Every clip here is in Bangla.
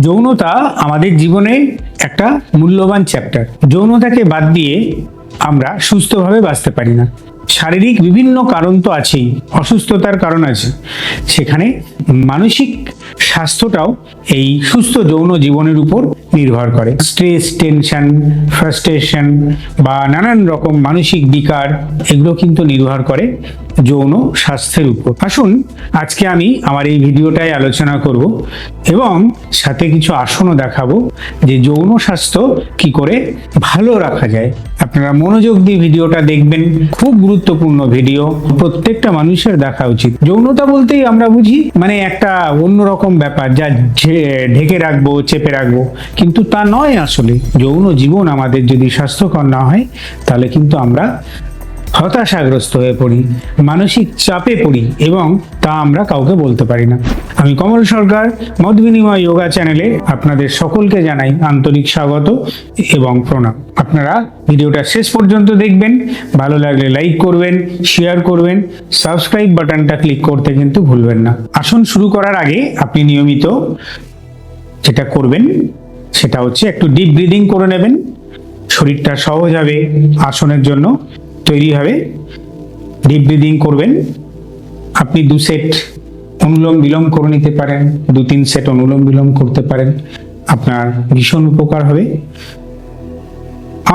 যৌনতা আমাদের জীবনে একটা মূল্যবান চ্যাপ্টার। যৌনতাকে বাদ দিয়ে আমরা সুস্থভাবে বাঁচতে পারি না। শারীরিক বিভিন্ন কারণ তো আছেই, অসুস্থতার কারণ আছে, সেখানে মানসিক স্বাস্থ্যটাও এই সুস্থ যৌন জীবনের উপর নির্ভর করে। স্ট্রেস, টেনশন, ফ্রাস্ট্রেশন বা নানান রকম মানসিক বিকার, এগুলো কিন্তু নির্ভর করে যৌন স্বাস্থ্যের উপর। আসুন আজকে আমি আমার এই ভিডিওটায় আলোচনা করব এবং সাথে কিছু আসনও দেখাবো যে যৌন স্বাস্থ্য কি করে ভালো রাখা যায়। আপনারা মনোযোগ দিয়ে ভিডিওটা দেখবেন, খুব গুরুত্বপূর্ণ ভিডিও, প্রত্যেকটা মানুষের দেখা উচিত। যৌনতা বলতেই আমরা বুঝি মানে একটা অন্যরকম ব্যাপার যা ঢেকে রাখবো, চেপে রাখবো, কিন্তু তা নয়। আসলে যৌন জীবন আমাদের যদি স্বাস্থ্যকর না হয় তাহলে কিন্তু আমরা হতাশাগ্রস্ত হয়ে পড়ি, মানসিক চাপে পড়ি এবং তা আমরা কাউকে বলতে পারি না। আমি কমল সরকার, মত বিনিময় যোগা চ্যানেলে আপনাদের সকলকে জানাই আন্তরিক স্বাগত এবং প্রণাম। আপনারা ভিডিওটা শেষ পর্যন্ত দেখবেন, ভালো লাগলে লাইক করবেন, শেয়ার করবেন, সাবস্ক্রাইব বাটনটা ক্লিক করতে কিন্তু ভুলবেন না। আসন শুরু করার আগে আপনি নিয়মিত যেটা করবেন সেটা হচ্ছে একটু ডিপ ব্রিদিং করে নেবেন। শরীরটা সহজ হবে, আসনের জন্য তৈরি হবে। ডিপ ব্রিদিং করবেন। আপনি 2 সেট অনুলোম বিলোম করে নিতে পারেন, 2-3 সেট অনুলোম বিলোম করতে পারেন, আপনার ভীষণ উপকার হবে।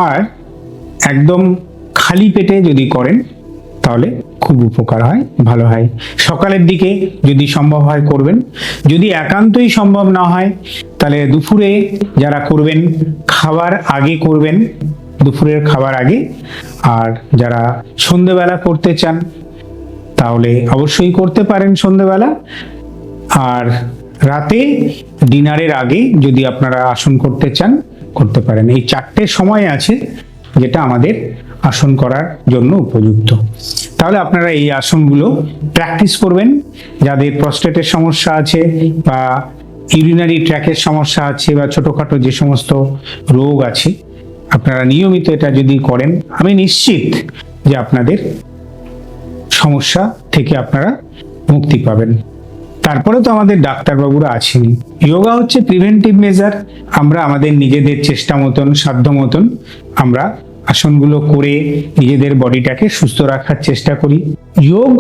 আর একদম খালি পেটে যদি করেন তাহলে খুব উপকার হয়, ভালো হয়। সকালের দিকে যদি সম্ভব হয় করবেন, যদি একান্তই সম্ভব না হয় তাহলে দুপুরে যারা করবেন খাবার আগে করবেন, দুপুরের খাবার আগে। আর যারা সন্ধেবেলা করতে চান তাহলে অবশ্যই করতে পারেন সন্ধেবেলা। আর রাতে ডিনারের আগে যদি আপনারা আসন করতে চান করতে পারেন। এই 4টে সময় আছে যেটা আমাদের আসন করার জন্য উপযুক্ত। তাহলে আপনারা এই আসনগুলো প্র্যাকটিস করবেন। যাদের প্রস্টেটের সমস্যা আছে বা ইউরিনারি ট্র্যাকের সমস্যা আছে বা ছোটখাটো যে সমস্ত রোগ আছে, আপনারা নিয়মিত এটা যদি করেন আমি নিশ্চিত যে আপনাদের সমস্যা থেকে আপনারা মুক্তি পাবেন। তারপরে তো আমাদের ডাক্তারবাবুরা আছেনই। যোগা হচ্ছে প্রিভেন্টিভ মেজার। আমরা আমাদের নিজেদের চেষ্টা মতন, সাধ্য মতন আমরা আসনগুলো করে নিজেদের বডিটাকে সুস্থ রাখার চেষ্টা করি। যোগ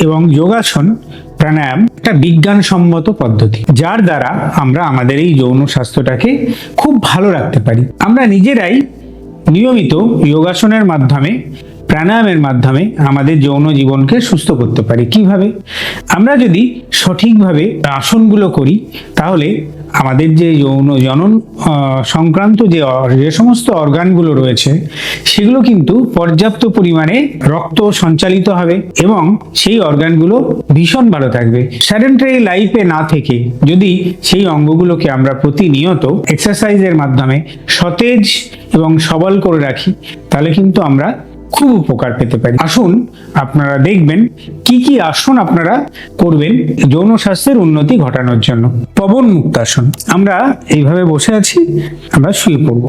এবং যোগাসন, প্রাণায়াম একটা বিজ্ঞানসম্মত পদ্ধতি যার দ্বারা আমরা আমাদের এই যৌন স্বাস্থ্যটাকে খুব ভালো রাখতে পারি। আমরা নিজেরাই নিয়মিত যোগাসনের মাধ্যমে, প্রাণায়ামের মাধ্যমে আমাদের যৌন জীবনকে সুস্থ করতে পারি। কিভাবে? আমরা যদি সঠিকভাবে আসনগুলো করি তাহলে আমাদের যে যৌন জনন সংক্রান্ত যে সমস্ত অর্গানগুলো রয়েছে সেগুলো কিন্তু পর্যাপ্ত পরিমাণে রক্ত সঞ্চালিত হবে এবং সেই অর্গানগুলো ভীষণ ভালো থাকবে। স্যাডেন্টারি লাইফে না থেকে যদি সেই অঙ্গগুলোকে আমরা প্রতিনিয়ত এক্সারসাইজের মাধ্যমে সতেজ এবং সবল করে রাখি তাহলে কিন্তু আমরা খুব উপকার পেতে পারি। আসুন আপনারা দেখবেন কি কি আসন আপনারা করবেন যৌন স্বাস্থ্যের উন্নতি ঘটানোর জন্য। পবন মুক্তাসন। আমরা এইভাবে বসে আছি, আমরা শুয়ে পড়ব,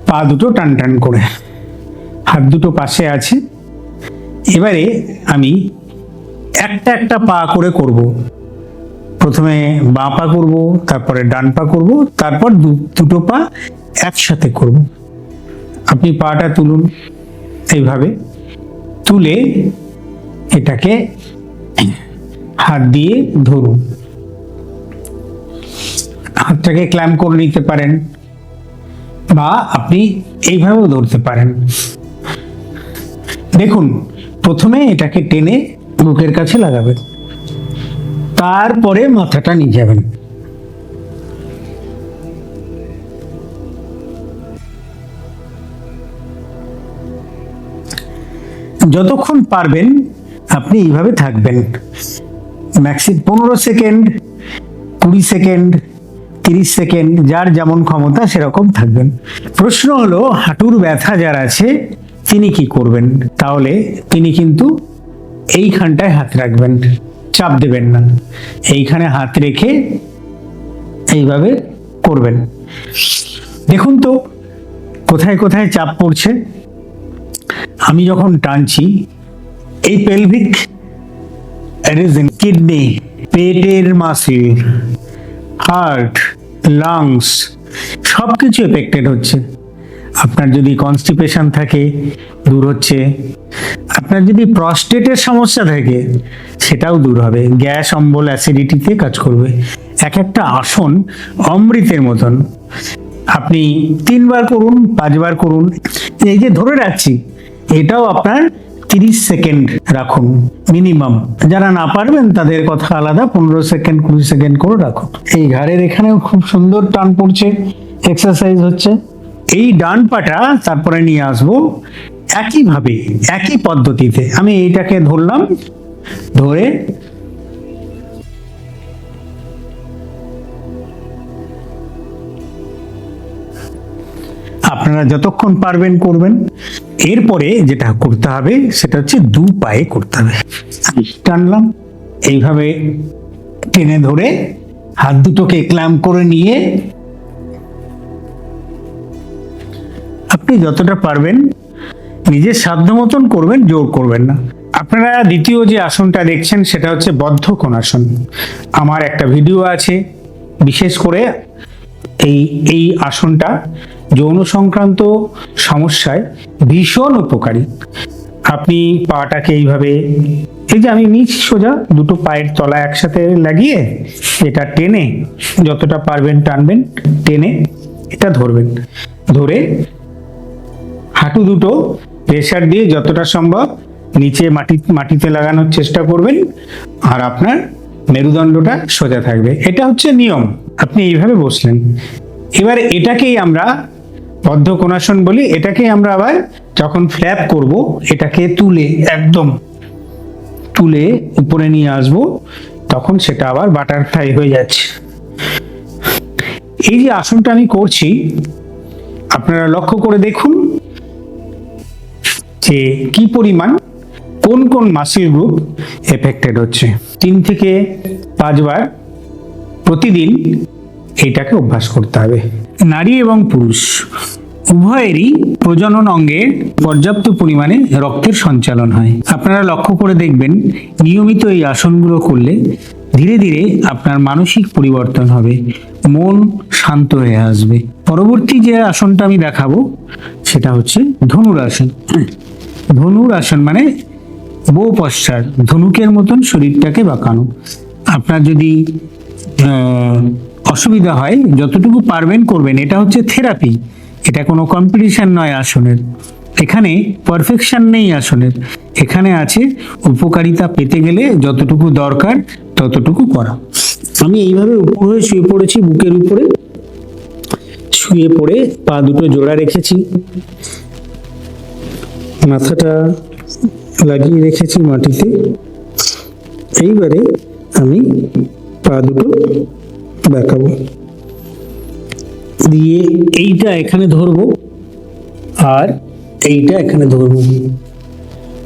পা দুটো টান টান করে, হাত দুটো পাশে আছে। এবারে আমি একটা একটা পা করে করব। প্রথমে বাঁ পা করব, তারপরে ডান পা করব, তারপর দুটো পা একসাথে করব। আপনি পাটা তুলুন, এইভাবে তুলে এটাকে হাত দিয়ে ধরুন। হাতটাকে ক্ল্যাম্প করে নিতে পারেন বা আপনি এইভাবেও ধরতে পারেন। দেখুন, প্রথমে এটাকে টেনে বুকের কাছে লাগাবেন, তারপরে মাথাটা নিয়ে যাবেন। যতক্ষণ পারবেন আপনি এইভাবে থাকবেন। ম্যাক্সিমাম 15 সেকেন্ড, 20 সেকেন্ড, 30 সেকেন্ড, যার যেমন ক্ষমতা সেরকম থাকবেন। প্রশ্ন হলো হাঁটুর ব্যথা যার আছে তিনি কি করবেন? তাহলে তিনি কিন্তু এইখানটায় হাত রাখবেন, চাপ দেবেন না। এইখানে হাত রেখে এইভাবে করবেন। দেখুন তো কোথায় কোথায় চাপ পড়ছে। আমি যখন টানছি এই পেলভিক রিজন, কিডনি, পেটের মাসল, হার্ট, লাংস সব কিছু এফেক্টেড হচ্ছে। আপনার যদি কনস্টিপেশন থাকে দূর হচ্ছে, আপনার যদি প্রস্টেটের সমস্যা থাকে সেটাও দূর হবে, গ্যাস অম্বল অ্যাসিডিটিতে কাজ করবে। এক একটা আসন অমৃতের মতন। আপনি 3 বার করুন, 5 বার করুন। এই যে ধরে রাখছি, এটাও আপনার 30 সেকেন্ড রাখুন মিনিমাম। যারা না পারবেন তাদের কথা আলাদা, 15 সেকেন্ড 20 সেকেন্ড করে রাখুন। এই ঘাড়ের এখানেও খুব সুন্দর টান পড়ছে, এক্সারসাইজ হচ্ছে। এই ডান পাটা তারপরে নিয়ে আসবো একইভাবে, একই পদ্ধতিতে। আমি এইটাকে ধরলাম, ধরে আপনারা যতক্ষণ পারবেন করবেন। এরপরে যেটা করতে হবে সেটা হচ্ছে 2 পায়ে করতে হবে। টানলাম, এইভাবে টেনে ধরে হাত দুটোকে ক্ল্যাম্প করে নিয়ে আপনি যতটা পারবেন নিজের সাধ্য মতন করবেন, জোর করবেন না। আপনারা দ্বিতীয় যে আসনটা দেখছেন সেটা হচ্ছে বদ্ধ কোণাসন। আমার একটা ভিডিও আছে বিশেষ করে এই আসনটা যৌন সংক্রান্ত সমস্যায় ভীষণ উপকারী। আপনি পাটাকে এইভাবে, এই যে আমি নিচ সোজা দুটো পায়ের তলা একসাথে লাগিয়ে এটা টেনে যতটা পারবেন টানবেন, টেনে এটা ধরবেন, ধরে হাঁটু দুটো প্রেসার দিয়ে যতটা সম্ভব নিচে মাটিতে লাগানোর চেষ্টা করবেন, আর আপনার মেরুদণ্ডটা সোজা থাকবে। এটা হচ্ছে নিয়ম। আপনি এইভাবে বসলেন। এবার এটাকেই আমরা বদ্ধ কোণাসন বলি। এটাকেই আমরা আবার যখন ফ্ল্যাপ করব, এটাকে তুলে একদম তুলে উপরে নিয়ে আসব, তখন সেটা আবার বাটারফ্লাই হয়ে যাচ্ছে। এই যে আসনটা আমি করছি, আপনারা লক্ষ্য করে দেখুন যে কি পরিমাণ কোন কোন মাসেল গ্রুপ এফেক্টেড হচ্ছে। 3 থেকে 5 বার প্রতিদিন এইটাকে অভ্যাস করতে হবে। নারী এবং পুরুষ উভয়েরই প্রজনন অঙ্গে পর্যাপ্ত পরিমাণে রক্তের সঞ্চালন হয়। আপনারা লক্ষ্য করে দেখবেন নিয়মিত এই আসনগুলো করলে ধীরে ধীরে আপনার মানসিক পরিবর্তন হবে, মন শান্ত হয়ে আসবে। পরবর্তী যে আসনটা আমি দেখাবো সেটা হচ্ছে ধনুরাসন। ধনুরাসন মানে বউ পশ্চার, ধনুকের মতন শরীরটাকে বাঁকানো। আপনার যদি অসুবিধা হয় যতটুকু পারবেন করবেন। এটা হচ্ছে থেরাপি, এটা কোনো কম্পিটিশন নয় আসনের। এখানে পারফেকশন নেই আসনের, এখানে আছে উপকারিতা পেতে গেলে যতটুকু দরকার ততটুকু করা। আমি এইভাবে উপর হয়ে শুয়ে পড়েছি, বুকের উপরে শুয়ে পড়ে পা দুটো জোড়া রেখেছি, মাথাটা লাগিয়ে রেখেছি মাটিতে। এইবারে আমি পা দুটো বেঁকাবো, দিয়ে এইটা এখানে ধরবো আর এইটা এখানে ধরবো।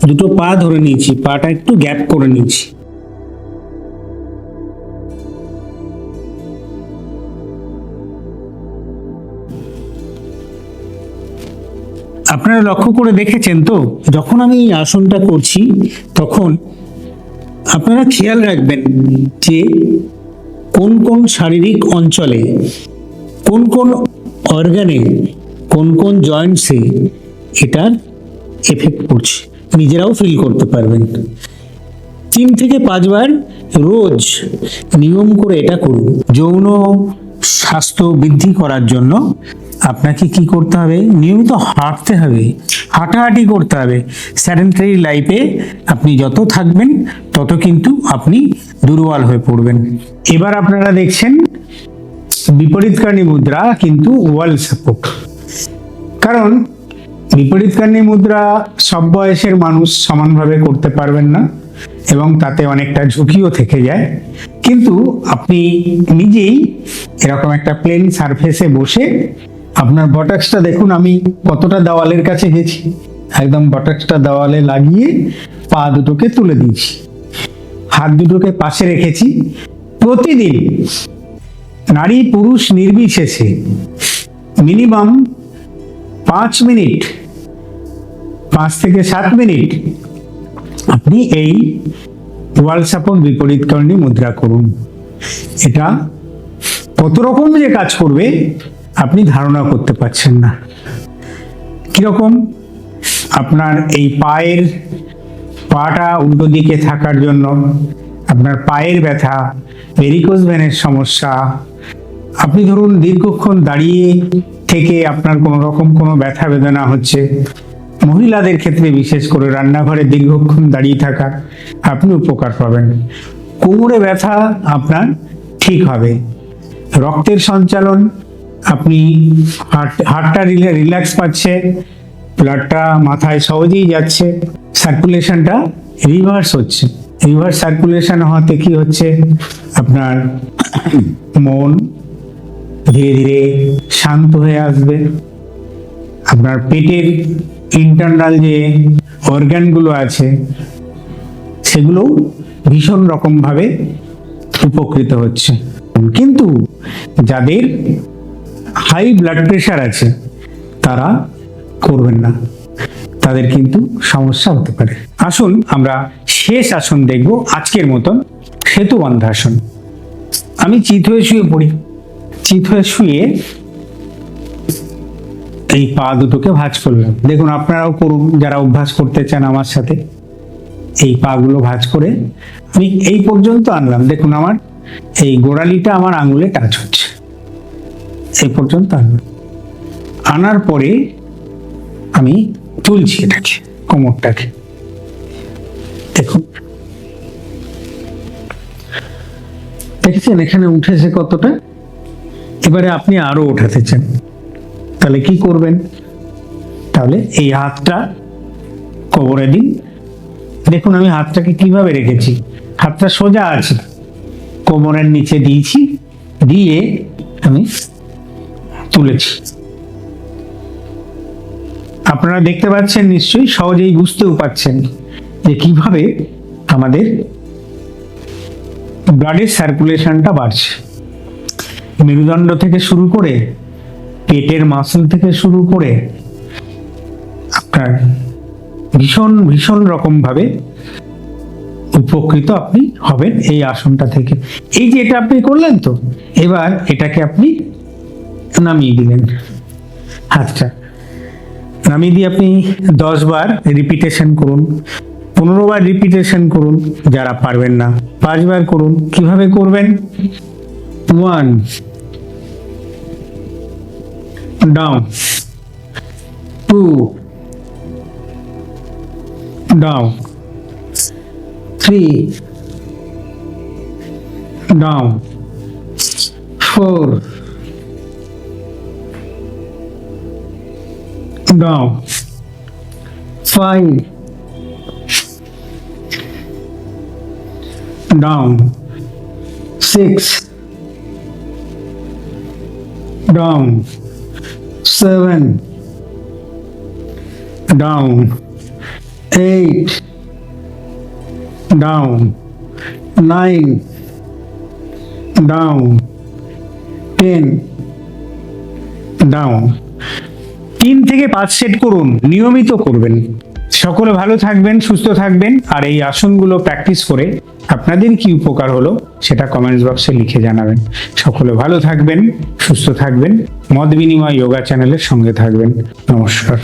দুটো পা ধরে নিয়েছি, পাটা একটু গ্যাপ করে নিয়েছি। আপনারা লক্ষ্য করে দেখেছেন তো, যখন আমি এই আসনটা করছি তখন আপনারা খেয়াল রাখবেন যে কোন কোন শারীরিক অঞ্চলে, কোন কোন অর্গানে, কোন কোন জয়েন্টসে এটার এফেক্ট পড়ছে, নিজেরাও ফিল করতে পারবেন। 3 থেকে 5 বার রোজ নিয়ম করে এটা করুন। যৌন স্বাস্থ্য বৃদ্ধি করার জন্য আপনাকে কি করতে হবে? নিয়মিত হাঁটতে হবে, হাঁটাহাঁটি করতে হবে। স্যাডেন্টারি লাইফে আপনি যত থাকবেন তত কিন্তু আপনি দুর্বল হয়ে পড়বেন। এবার আপনারা দেখছেন বিপরীতকারী মুদ্রা, কিন্তু ওয়াল সাপোর্ট। কারণ বিপরীতকারী মুদ্রা সব বয়সের মানুষ সমানভাবে করতে পারবেন না এবং তাতে অনেকটা ঝুঁকিও থেকে যায়। কিন্তু আপনি নিজেই এরকম একটা প্লেন সারফেসে বসে আপনার বটক্সটা দেখুন, আমি কতটা দেওয়ালের কাছে গেছি, একদম বটক্সটা দেওয়ালে লাগিয়ে পা দুটোকে তুলে দিয়েছি, হাত দুটোকে পাশে রেখেছি। প্রতিদিন নারী পুরুষ নির্বিশেষে মিনিমাম 5 মিনিট, 5 থেকে 7 মিনিট আপনি এই ওয়াল সাপোর্ট বিপরীতকরণী মুদ্রা করুন। এটা কত রকম যে কাজ করবে আপনি ধারণা করতে পারছেন না। কিরকম? আপনার এই পাটা উল্টো দিকে থাকার জন্য আপনার পায়ের ব্যথা, ভেরিকোজ ভেনের সমস্যা, আপনি ধরুন দীর্ঘক্ষণ দাঁড়িয়ে থেকে আপনার কোনো রকম কোনো ব্যথা বেদনা হচ্ছে, মহিলাদের ক্ষেত্রে বিশেষ করে রান্নাঘরে দীর্ঘক্ষণ দাঁড়িয়ে থাকা, আপনি উপকার পাবেন। কোমরে ব্যথা আপনার ঠিক হবে। রক্তের সঞ্চালন, আপনি হার্টটা রিল্যাক্স পাচ্ছে, ব্লাডটা মাথায় সহজেই যাচ্ছে, সার্কুলেশনটা রিভার্স হচ্ছে। রিভার্স সার্কুলেশন হওয়াতে কি হচ্ছে, আপনার মন ধীরে ধীরে শান্ত হয়ে আসবে। আপনার পেটের ইন্টারনাল যে অর্গানগুলো আছে সেগুলো ভীষণ রকমভাবে উপকৃত হচ্ছে। কিন্তু যাদের হাই ব্লাড প্রেশার আছে তারা করবেন না, তাদের কিন্তু সমস্যা হতে পারে। আসুন আমরা শেষ আসন দেখব আজকের মতন, সেতু বন্ধাসন। আমি চিত হয়ে শুয়ে পড়ি। চিত হয়ে শুয়ে এই পা দুটোকে ভাঁজ করলাম। দেখুন আপনারাও করুন যারা অভ্যাস করতে চান আমার সাথে। এই পা গুলো ভাঁজ করে আমি এই পর্যন্ত আনলাম। দেখুন আমার এই গোড়ালিটা আমার আঙুলে টাচ হচ্ছে, এই পর্যন্ত আনলাম। আনার পরে আমি তুলছি এটাকে, কোমরটাকে। দেখুন দেখছেন এখানে উঠেছে কতটা। এবারে আপনি আরো ওঠাতে চান, তাহলে কি করবেন? তাহলে এই হাতটা কোমরে দিন। দেখুন আমি হাতটাকে কিভাবে রেখেছি, হাতটা সোজা আছে, কোমরের নিচে দিয়েছি, দিয়ে আমি তুলেছি। আপনারা দেখতে পাচ্ছেন নিশ্চয়ই, সহজেই বুঝতেও পাচ্ছেন যে কিভাবে আমাদের ব্লাডের সার্কুলেশনটা বাড়ছে। মেরুদণ্ড থেকে শুরু করে, পেটের মাসল থেকে শুরু করে আপনার ভীষণ ভীষণ রকম ভাবে উপকৃত আপনি হবেন এই আসনটা থেকে। এই যে এটা আপনি করলেন, তো এবার এটাকে আপনি নামিয়ে দিলেন। হাতটা নামিয়ে দিয়ে আপনি 10 বার রিপিটেশন করুন, 15 বার রিপিটেশন করুন। যারা পারবেন না 5 বার করুন। কিভাবে করবেন? 1 down, 2 down, 3 down, 4 down, 5 down, 6 down, 7 down, 8 down, 9 down, 10 down। 3 থেকে 5 সেট করুন, নিয়মিত করবেন। সকলে ভালো থাকবেন, সুস্থ থাকবেন। আর এই আসনগুলো প্র্যাকটিস করে আপনাদের কি উপকার হলো সেটা কমেন্টস বক্সে লিখে জানাবেন। সকলে ভালো থাকবেন, সুস্থ থাকবেন। মত বিনিময় যোগা চ্যানেলের সঙ্গে থাকবেন। নমস্কার।